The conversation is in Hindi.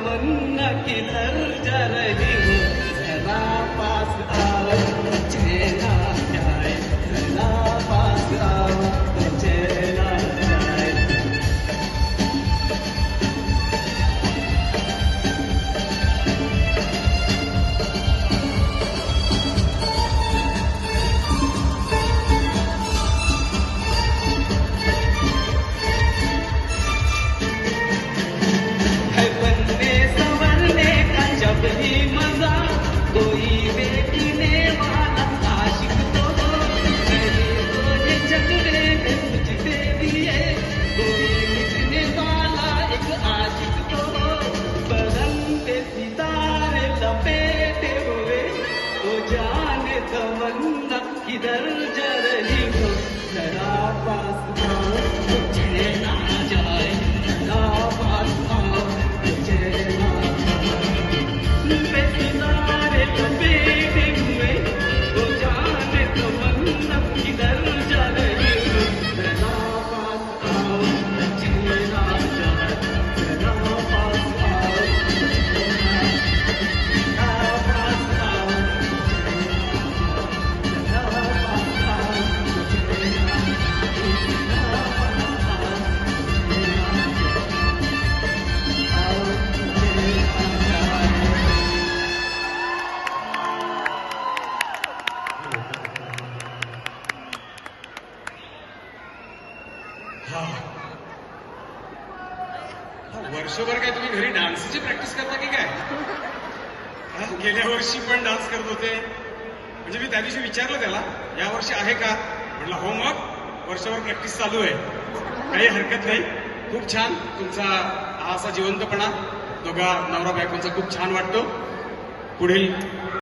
तमन्ना किधर जा रही हो, जरा पास आओ चैना जाए, जरा पास आओ चैना जाए। है बनने संवरने का जब ही मजा, कोई देखने वाला आशिक तो हो। मैंने तो ये चकरे में मुझसे भी है, कोई मिटने वाला एक आशिक तो हो। बदन पे सितारे लपेटे हुए, तो जाने तमन्ना किधर जा रही हो, जरा पास आओ तो चैना जाए, जरा पास आओ तो चैना जाए। पे सितारे लपेटे हुए, तो जाने तमन्ना किधर जा रही हो, जरा पास आओ तो चैना जाए, जरा पास आओ तो चैना जाए, जरा पास आओ जरा पास आओ तो चैना वर्षभर काय तुम्ही घरी डान्सची प्रॅक्टिस करता की काय? गेल्या वर्षी पण डान्स करत होते. म्हणजे मी त्या दिवशी विचारलं त्याला, या वर्षी आहे का? म्हटलं हो. मग वर्षभर प्रॅक्टिस चालू आहे, काही हरकत नाही. खूप छान तुमचा हा असा जिवंतपणा दोघा नवरा बायकोंचा खूप छान वाटतो. पुढील